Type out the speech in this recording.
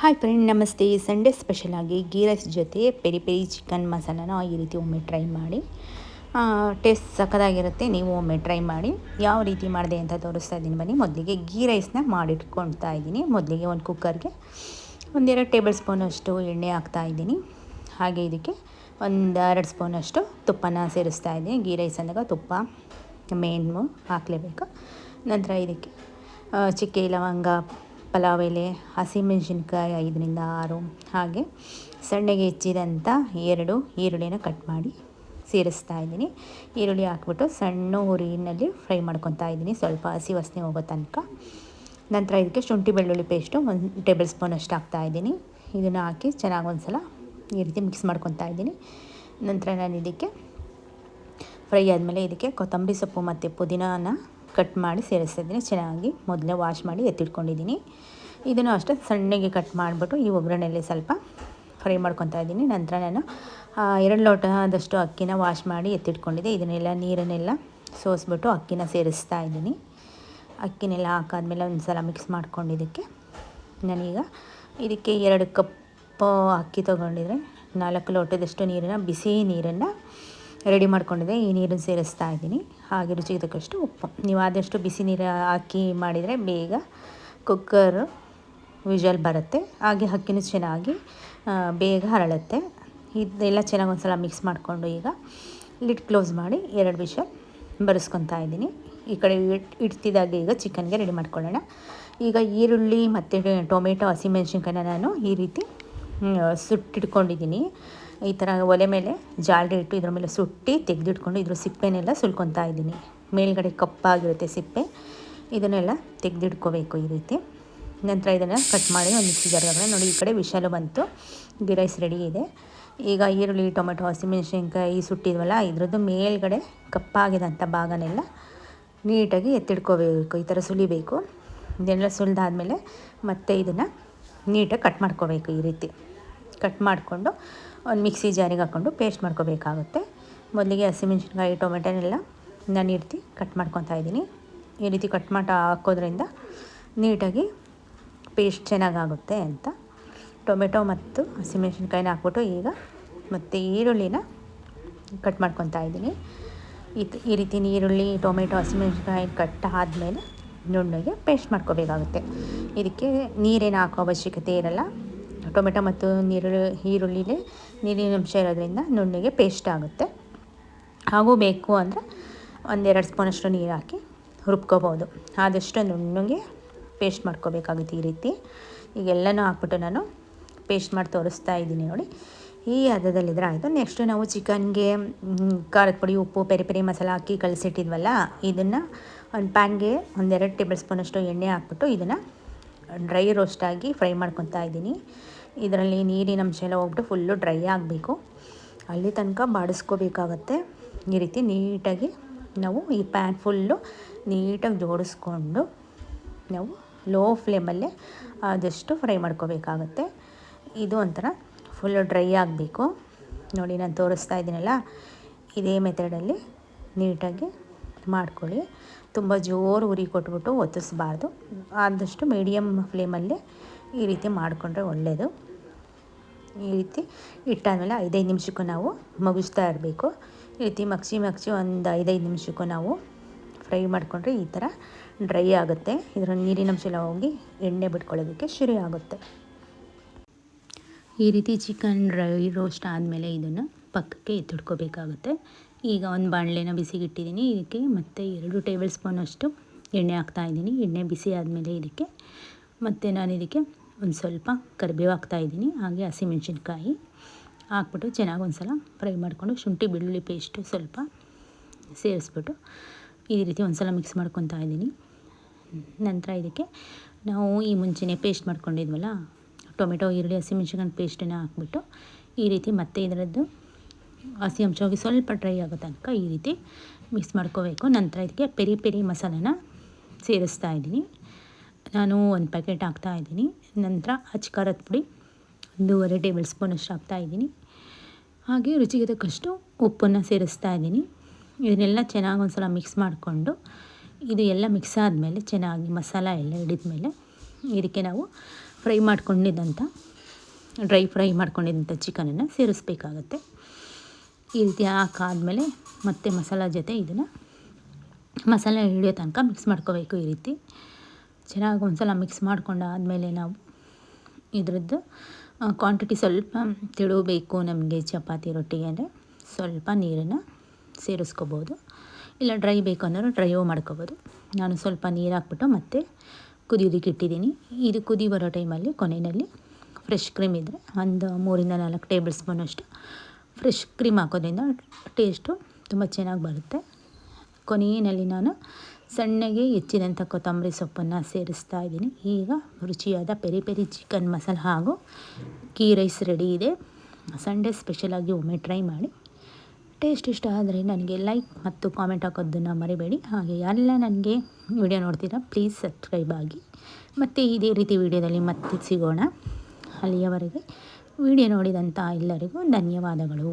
Hi friend, ನಮಸ್ತೆ. Sunday ಸ್ಪೆಷಲಾಗಿ ghee rice ಜೊತೆ peri peri chicken ಮಸಾಲನ ಈ ರೀತಿ ಒಮ್ಮೆ ಟ್ರೈ ಮಾಡಿ. ಟೇಸ್ಟ್ ಸಖತ್ತಾಗಿರುತ್ತೆ. ನೀವು ಒಮ್ಮೆ ಟ್ರೈ ಮಾಡಿ. ಯಾವ ರೀತಿ ಮಾಡಿದೆ ಅಂತ ತೋರಿಸ್ತಾ ಇದ್ದೀನಿ ಬನ್ನಿ. ಮೊದಲಿಗೆ ಗೀ ರೈಸ್ನ ಮಾಡಿಟ್ಕೊಳ್ತಾ ಇದ್ದೀನಿ. ಮೊದಲಿಗೆ ಒಂದು ಕುಕ್ಕರ್ಗೆ 1-2 ಟೇಬಲ್ ಸ್ಪೂನಷ್ಟು ಎಣ್ಣೆ ಹಾಕ್ತಾಯಿದ್ದೀನಿ. ಹಾಗೆ ಇದಕ್ಕೆ 1-2 ಸ್ಪೂನಷ್ಟು ತುಪ್ಪನ ಸೇರಿಸ್ತಾ ಇದ್ದೀನಿ. ಗೀ ರೈಸ್ ಅಂದಾಗ ತುಪ್ಪ ಮೇನು ಹಾಕಲೇಬೇಕು. ನಂತರ ಇದಕ್ಕೆ ಚಕ್ಕೆ ಲವಂಗ, ಪಲಾವ್ ಎಲೆ, ಹಸಿಮೆಣಸಿನ್ಕಾಯಿ 5-6, ಹಾಗೆ ಸಣ್ಣಗೆ ಹೆಚ್ಚಿದಂಥ 2 ಈರುಳ್ಳಿನ ಕಟ್ ಮಾಡಿ ಸೇರಿಸ್ತಾ ಇದ್ದೀನಿ. ಈರುಳ್ಳಿ ಹಾಕ್ಬಿಟ್ಟು ಸಣ್ಣ ಉರಿನಲ್ಲಿ ಫ್ರೈ ಮಾಡ್ಕೊತಾ ಇದ್ದೀನಿ, ಸ್ವಲ್ಪ ಹಸಿ ವಾಸನೆ ಹೋಗೋ ತನಕ. ನಂತರ ಇದಕ್ಕೆ ಶುಂಠಿ ಬೆಳ್ಳುಳ್ಳಿ ಪೇಸ್ಟು 1 ಟೇಬಲ್ ಸ್ಪೂನಷ್ಟು ಹಾಕ್ತಾಯಿದ್ದೀನಿ. ಇದನ್ನು ಹಾಕಿ ಚೆನ್ನಾಗಿ ಒಂದು ಸಲ ಈ ರೀತಿ ಮಿಕ್ಸ್ ಮಾಡ್ಕೊತಾ ಇದ್ದೀನಿ. ನಂತರ ನಾನು ಇದಕ್ಕೆ ಫ್ರೈ ಆದಮೇಲೆ ಇದಕ್ಕೆ ಕೊತ್ತಂಬರಿ ಸೊಪ್ಪು ಮತ್ತು ಪುದೀನಾನ ಕಟ್ ಮಾಡಿ ಸೇರಿಸ್ತಾ ಇದ್ದೀನಿ. ಚೆನ್ನಾಗಿ ಮೊದಲೇ ವಾಶ್ ಮಾಡಿ ಎತ್ತಿಟ್ಕೊಂಡಿದ್ದೀನಿ. ಇದನ್ನು ಅಷ್ಟೇ ಸಣ್ಣಗೆ ಕಟ್ ಮಾಡಿಬಿಟ್ಟು ಈ ಒಗ್ಗರಣೆಯಲ್ಲಿ ಸ್ವಲ್ಪ ಫ್ರೈ ಮಾಡ್ಕೊತಾ ಇದ್ದೀನಿ. ನಂತರ ನಾನು 2 ಲೋಟದಷ್ಟು ಅಕ್ಕಿನ ವಾಶ್ ಮಾಡಿ ಎತ್ತಿಟ್ಕೊಂಡಿದ್ದೆ. ಇದನ್ನೆಲ್ಲ ನೀರನ್ನೆಲ್ಲ ಸೋಸಿಬಿಟ್ಟು ಅಕ್ಕಿನ ಸೇರಿಸ್ತಾ ಇದ್ದೀನಿ. ಅಕ್ಕಿನೆಲ್ಲ ಹಾಕಾದ್ಮೇಲೆ ಒಂದು ಸಲ ಮಿಕ್ಸ್ ಮಾಡ್ಕೊಂಡಿದ್ದಕ್ಕೆ ನಾನೀಗ ಇದಕ್ಕೆ 2 ಕಪ್ ಅಕ್ಕಿ ತೊಗೊಂಡಿದ್ರೆ 4 ಲೋಟದಷ್ಟು ನೀರನ್ನು, ಬಿಸಿ ನೀರನ್ನು ರೆಡಿ ಮಾಡ್ಕೊಂಡಿದ್ದೆ. ಈ ನೀರನ್ನು ಸೇರಿಸ್ತಾ ಇದ್ದೀನಿ. ಹಾಗೆ ರುಚಿಗೆ ತಕ್ಕಷ್ಟು ಉಪ್ಪು. ನೀವು ಆದಷ್ಟು ಬಿಸಿ ನೀರು ಹಾಕಿ ಮಾಡಿದರೆ ಬೇಗ ಕುಕ್ಕರ್ ವಿಷಲ್ ಬರುತ್ತೆ. ಹಾಗೆ ಅಕ್ಕಿನೂ ಚೆನ್ನಾಗಿ ಬೇಗ ಹರಳುತ್ತೆ. ಇದೆಲ್ಲ ಚೆನ್ನಾಗಿ ಒಂದು ಸಲ ಮಿಕ್ಸ್ ಮಾಡಿಕೊಂಡು ಈಗ ಲಿಡ್ ಕ್ಲೋಸ್ ಮಾಡಿ 2 ವಿಷಲ್ ಬರೆಸ್ಕೊತಾ ಇದ್ದೀನಿ. ಈ ಕಡೆ ಇಡ್ತಿದ್ದಾಗೆ ಈಗ ಚಿಕನ್ಗೆ ರೆಡಿ ಮಾಡ್ಕೊಳ್ಳೋಣ. ಈಗ ಈರುಳ್ಳಿ ಮತ್ತು ಟೊಮೆಟೊ, ಹಸಿಮೆಣಸಿನ್ಕಾಯಿನ ನಾನು ಈ ರೀತಿ ಸುಟ್ಟಿಟ್ಕೊಂಡಿದ್ದೀನಿ. ಈ ಥರ ಒಲೆ ಮೇಲೆ ಜಾಲ್ರಿ ಇಟ್ಟು ಇದ್ರ ಮೇಲೆ ಸುಟ್ಟು ತೆಗೆದಿಟ್ಕೊಂಡು ಇದ್ರ ಸಿಪ್ಪೆನೆಲ್ಲ ಸುಲ್ಕೊತಾ ಇದ್ದೀನಿ. ಮೇಲ್ಗಡೆ ಕಪ್ಪಾಗಿರುತ್ತೆ ಸಿಪ್ಪೆ, ಇದನ್ನೆಲ್ಲ ತೆಗೆದಿಟ್ಕೋಬೇಕು ಈ ರೀತಿ. ನಂತರ ಇದನ್ನು ಕಟ್ ಮಾಡಿ ಒಂದು ಮಿಕ್ಸಿ ಜಾರ್ಗೆ ನೋಡಿ. ಈ ಕಡೆ ವಿಷಲು ಬಂತು, ಗೀ ರೈಸ್ ರೆಡಿ ಇದೆ. ಈಗ ಈರುಳ್ಳಿ, ಟೊಮೆಟೊ, ಹಸಿಮೆಣಸಿನ್ಕಾಯಿ ಸುಟ್ಟಿದ್ವಲ್ಲ, ಇದ್ರದ್ದು ಮೇಲ್ಗಡೆ ಕಪ್ಪಾಗಿದಂಥ ಭಾಗನೆಲ್ಲ ನೀಟಾಗಿ ಎತ್ತಿಡ್ಕೋಬೇಕು. ಈ ಥರ ಸುಲಿಬೇಕು. ಇದೆಲ್ಲ ಸುಲಿದಾದ್ಮೇಲೆ ಮತ್ತೆ ಇದನ್ನು ನೀಟಾಗಿ ಕಟ್ ಮಾಡ್ಕೋಬೇಕು. ಈ ರೀತಿ ಕಟ್ ಮಾಡಿಕೊಂಡು ಒಂದು ಮಿಕ್ಸಿ ಜಾರಿಗೆ ಹಾಕ್ಕೊಂಡು ಪೇಸ್ಟ್ ಮಾಡ್ಕೋಬೇಕಾಗುತ್ತೆ. ಮೊದಲಿಗೆ ಹಸಿಮೆಣಸಿನ್ಕಾಯಿ, ಟೊಮೆಟೊನೆಲ್ಲ ನಾನು ಈ ರೀತಿ ಕಟ್ ಮಾಡ್ಕೊತಾ ಇದ್ದೀನಿ. ಈ ರೀತಿ ಕಟ್ ಮಾಡಿ ಹಾಕೋದ್ರಿಂದ ನೀಟಾಗಿ ಪೇಸ್ಟ್ ಚೆನ್ನಾಗಾಗುತ್ತೆ ಅಂತ. ಟೊಮೆಟೊ ಮತ್ತು ಹಸಿಮೆಣಸಿನ್ಕಾಯಿನ ಹಾಕ್ಬಿಟ್ಟು ಈಗ ಮತ್ತು ಈರುಳ್ಳಿನ ಕಟ್ ಮಾಡ್ಕೊತಾ ಇದ್ದೀನಿ. ಈ ರೀತಿ ಈರುಳ್ಳಿ, ಟೊಮೆಟೊ, ಹಸಿಮೆಣಸಿನ್ಕಾಯಿ ಕಟ್ ಆದಮೇಲೆ ನುಣ್ಣಗೆ ಪೇಸ್ಟ್ ಮಾಡ್ಕೋಬೇಕಾಗುತ್ತೆ. ಇದಕ್ಕೆ ನೀರೇನು ಹಾಕೋ ಅವಶ್ಯಕತೆ ಇರಲ್ಲ. ಟೊಮೆಟೊ ಮತ್ತು ಈರುಳ್ಳಿಲೇ ನೀರಿನ ಅಂಶ ಇರೋದ್ರಿಂದ ನುಣ್ಣಗೆ ಪೇಸ್ಟ್ ಆಗುತ್ತೆ. ಹಾಗೂ ಬೇಕು ಅಂದರೆ 1-2 ಸ್ಪೂನಷ್ಟು ನೀರು ಹಾಕಿ ರುಬ್ಕೋಬೋದು. ಆದಷ್ಟು ನುಣ್ಣಗೆ ಪೇಸ್ಟ್ ಮಾಡ್ಕೋಬೇಕಾಗುತ್ತೆ. ಈ ರೀತಿ ಈಗೆಲ್ಲನೂ ಹಾಕ್ಬಿಟ್ಟು ನಾನು ಪೇಸ್ಟ್ ಮಾಡಿ ತೋರಿಸ್ತಾ ಇದ್ದೀನಿ ನೋಡಿ. ಈ ಹದದಲ್ಲಿದ್ದರೆ ಆಯಿತು. ನೆಕ್ಸ್ಟು ನಾವು ಚಿಕನ್ಗೆ ಖಾರದ ಪುಡಿ, ಉಪ್ಪು, ಪೆರಿ ಪೆರಿ ಮಸಾಲ ಹಾಕಿ ಕಳಿಸಿಟ್ಟಿದ್ವಲ್ಲ, ಇದನ್ನು ಒಂದು ಪ್ಯಾನ್ಗೆ 1-2 ಟೇಬಲ್ ಸ್ಪೂನಷ್ಟು ಎಣ್ಣೆ ಹಾಕ್ಬಿಟ್ಟು ಇದನ್ನು ಡ್ರೈ ರೋಸ್ಟಾಗಿ ಫ್ರೈ ಮಾಡ್ಕೊತಾ ಇದ್ದೀನಿ. ಇದರಲ್ಲಿ ನೀರಿನ ಅಂಶ ಎಲ್ಲ ಹೋಗ್ಬಿಟ್ಟು ಫುಲ್ಲು ಡ್ರೈ ಆಗಬೇಕು. ಅಲ್ಲಿ ತನಕ ಬಾಡಿಸ್ಕೋಬೇಕಾಗತ್ತೆ. ಈ ರೀತಿ ನೀಟಾಗಿ ನಾವು ಈ ಪ್ಯಾನ್ ಫುಲ್ಲು ನೀಟಾಗಿ ಜೋಡಿಸ್ಕೊಂಡು ನಾವು ಲೋ ಫ್ಲೇಮಲ್ಲೇ ಆದಷ್ಟು ಫ್ರೈ ಮಾಡ್ಕೋಬೇಕಾಗತ್ತೆ. ಇದು ಒಂಥರ ಫುಲ್ಲು ಡ್ರೈ ಆಗಬೇಕು ನೋಡಿ. ನಾನು ತೋರಿಸ್ತಾ ಇದ್ದೀನಲ್ಲ, ಇದೇ ಮೆಥಡಲ್ಲಿ ನೀಟಾಗಿ ಮಾಡ್ಕೊಳ್ಳಿ. ತುಂಬ ಜೋರು ಉರಿ ಕೊಟ್ಬಿಟ್ಟು ಒತ್ತಿಸ್ಬಾರ್ದು. ಆದಷ್ಟು ಮೀಡಿಯಮ್ ಫ್ಲೇಮಲ್ಲೇ ಈ ರೀತಿ ಮಾಡಿಕೊಂಡ್ರೆ ಒಳ್ಳೆಯದು. ಈ ರೀತಿ ಇಟ್ಟಾದಮೇಲೆ 5 ನಿಮಿಷಕ್ಕೂ ನಾವು ಮಗಿಸ್ತಾ ಇರಬೇಕು. ಈ ರೀತಿ ಮಗ್ಸಿ ಒಂದು 5 ನಿಮಿಷಕ್ಕೂ ನಾವು ಫ್ರೈ ಮಾಡಿಕೊಂಡ್ರೆ ಈ ಥರ ಡ್ರೈ ಆಗುತ್ತೆ. ಇದರ ನೀರಿನ ಅಂಶ ಎಲ್ಲ ಹೋಗಿ ಎಣ್ಣೆ ಬಿಟ್ಕೊಳ್ಳೋದಕ್ಕೆ ಶುರು ಆಗುತ್ತೆ. ಈ ರೀತಿ ಚಿಕನ್ ಡ್ರೈ ರೋಸ್ಟ್ ಆದಮೇಲೆ ಇದನ್ನು ಪಕ್ಕಕ್ಕೆ ಎತ್ತಿಡ್ಕೋಬೇಕಾಗುತ್ತೆ. ಈಗ ಒಂದು ಬಾಣಲೆನ ಬಿಸಿಗಿಟ್ಟಿದ್ದೀನಿ. ಇದಕ್ಕೆ ಮತ್ತೆ 2 ಟೇಬಲ್ ಸ್ಪೂನಷ್ಟು ಎಣ್ಣೆ ಹಾಕ್ತಾಯಿದ್ದೀನಿ. ಎಣ್ಣೆ ಬಿಸಿ ಆದಮೇಲೆ ಇದಕ್ಕೆ ಮತ್ತು ನಾನು ಇದಕ್ಕೆ ಒಂದು ಸ್ವಲ್ಪ ಕರಿಬೇವು ಹಾಕ್ತಾಯಿದ್ದೀನಿ. ಹಾಗೆ ಹಸಿಮೆಣಸಿನ್ಕಾಯಿ ಹಾಕ್ಬಿಟ್ಟು ಚೆನ್ನಾಗಿ ಒಂದು ಸಲ ಫ್ರೈ ಮಾಡಿಕೊಂಡು ಶುಂಠಿ ಬೆಳ್ಳುಳ್ಳಿ ಪೇಸ್ಟು ಸ್ವಲ್ಪ ಸೇರಿಸ್ಬಿಟ್ಟು ಈ ರೀತಿ ಒಂದು ಸಲ ಮಿಕ್ಸ್ ಮಾಡ್ಕೊತಾ ಇದ್ದೀನಿ. ನಂತರ ಇದಕ್ಕೆ ನಾವು ಈ ಮುಂಚೆನೇ ಪೇಸ್ಟ್ ಮಾಡ್ಕೊಂಡಿದ್ವಲ್ಲ, ಟೊಮೆಟೊ, ಈರುಳ್ಳಿ, ಹಸಿಮೆಣಸಿನ್ಕಾಯಿ ಪೇಸ್ಟನ್ನು ಹಾಕ್ಬಿಟ್ಟು ಈ ರೀತಿ ಮತ್ತೆ ಇದರದ್ದು ಹಸಿ ಅಂಶ ಹೋಗಿ ಸ್ವಲ್ಪ ಡ್ರೈ ಆಗೋ ತನಕ ಈ ರೀತಿ ಮಿಕ್ಸ್ ಮಾಡ್ಕೋಬೇಕು. ನಂತರ ಇದಕ್ಕೆ ಪೆರಿ ಪೆರಿ ಮಸಾಲನ ಸೇರಿಸ್ತಾ ಇದ್ದೀನಿ. ನಾನು 1 ಪ್ಯಾಕೆಟ್ ಹಾಕ್ತಾಯಿದ್ದೀನಿ. ನಂತರ ಖಾರದ ಪುಡಿ 1.5 ಟೇಬಲ್ ಸ್ಪೂನಷ್ಟು ಹಾಕ್ತಾಯಿದ್ದೀನಿ. ಹಾಗೆ ರುಚಿಗೆ ತಕ್ಕಷ್ಟು ಉಪ್ಪನ್ನು ಸೇರಿಸ್ತಾ ಇದ್ದೀನಿ. ಇದನ್ನೆಲ್ಲ ಚೆನ್ನಾಗಿ ಒಂದು ಸಲ ಮಿಕ್ಸ್ ಮಾಡಿಕೊಂಡು ಇದು ಎಲ್ಲ ಮಿಕ್ಸ್ ಆದಮೇಲೆ ಚೆನ್ನಾಗಿ ಮಸಾಲ ಎಲ್ಲ ಹಿಡಿದ ಮೇಲೆ ಇದಕ್ಕೆ ನಾವು ಫ್ರೈ ಮಾಡ್ಕೊಂಡಿದ್ದಂಥ ಡ್ರೈ ಫ್ರೈ ಮಾಡ್ಕೊಂಡಿದ್ದಂಥ ಚಿಕನನ್ನು ಸೇರಿಸ್ಬೇಕಾಗತ್ತೆ. ಈ ರೀತಿ ಹಾಕಾದ್ಮೇಲೆ ಮತ್ತೆ ಮಸಾಲ ಜೊತೆ ಇದನ್ನು ಮಸಾಲೆ ಹಿಡಿಯೋ ತನಕ ಮಿಕ್ಸ್ ಮಾಡ್ಕೋಬೇಕು. ಈ ರೀತಿ ಚೆನ್ನಾಗಿ ಒಂದು ಸಲ ಮಿಕ್ಸ್ ಮಾಡ್ಕೊಂಡಾದಮೇಲೆ ನಾವು ಇದರದ್ದು ಕ್ವಾಂಟಿಟಿ ಸ್ವಲ್ಪ ತಿಳಬೇಕು. ನಮಗೆ ಚಪಾತಿ ರೊಟ್ಟಿಗೆ ಅಂದರೆ ಸ್ವಲ್ಪ ನೀರನ್ನು ಸೇರಿಸ್ಕೋಬೋದು, ಇಲ್ಲ ಡ್ರೈ ಬೇಕು ಅಂದರೆ ಡ್ರೈಯೂ ಮಾಡ್ಕೋಬೋದು. ನಾನು ಸ್ವಲ್ಪ ನೀರು ಹಾಕ್ಬಿಟ್ಟು ಮತ್ತೆ ಕುದಿಯೋದಕ್ಕೆ ಇಟ್ಟಿದ್ದೀನಿ. ಇದು ಕುದಿ ಬರೋ ಟೈಮಲ್ಲಿ ಕೊನೆಯಲ್ಲಿ ಫ್ರೆಶ್ ಕ್ರೀಮ್ ಇದ್ದರೆ ಒಂದು 3-4 ಟೇಬಲ್ ಸ್ಪೂನಷ್ಟು ಫ್ರೆಶ್ ಕ್ರೀಮ್ ಹಾಕೋದ್ರಿಂದ ಟೇಸ್ಟು ತುಂಬ ಚೆನ್ನಾಗಿ ಬರುತ್ತೆ. ಕೊನೆಯಲ್ಲಿ ನಾನು ಸಣ್ಣಗೆ ಹೆಚ್ಚಿದಂಥ ಕೊತ್ತಂಬರಿ ಸೊಪ್ಪನ್ನು ಸೇರಿಸ್ತಾ ಇದ್ದೀನಿ. ಈಗ ರುಚಿಯಾದ ಪೆರಿ ಪೆರಿ ಚಿಕನ್ ಮಸಾಲ ಹಾಗೂ ಗೀ ರೈಸ್ ರೆಡಿ ಇದೆ. ಸಂಡೇ ಸ್ಪೆಷಲಾಗಿ ಒಮ್ಮೆ ಟ್ರೈ ಮಾಡಿ. ಟೇಸ್ಟ್ ಇಷ್ಟ ಆದರೆ ನನಗೆ ಲೈಕ್ ಮತ್ತು ಕಾಮೆಂಟ್ ಹಾಕೋದನ್ನು ಮರಿಬೇಡಿ. ಹಾಗೆ ಯಾರೆಲ್ಲ ನನಗೆ ವಿಡಿಯೋ ನೋಡ್ತೀರಾ ಪ್ಲೀಸ್ ಸಬ್ಸ್ಕ್ರೈಬ್ ಆಗಿ. ಮತ್ತು ಇದೇ ರೀತಿ ವಿಡಿಯೋದಲ್ಲಿ ಮತ್ತೆ ಸಿಗೋಣ. ಅಲ್ಲಿಯವರೆಗೆ ವಿಡಿಯೋ ನೋಡಿದಂಥ ಎಲ್ಲರಿಗೂ ಧನ್ಯವಾದಗಳು.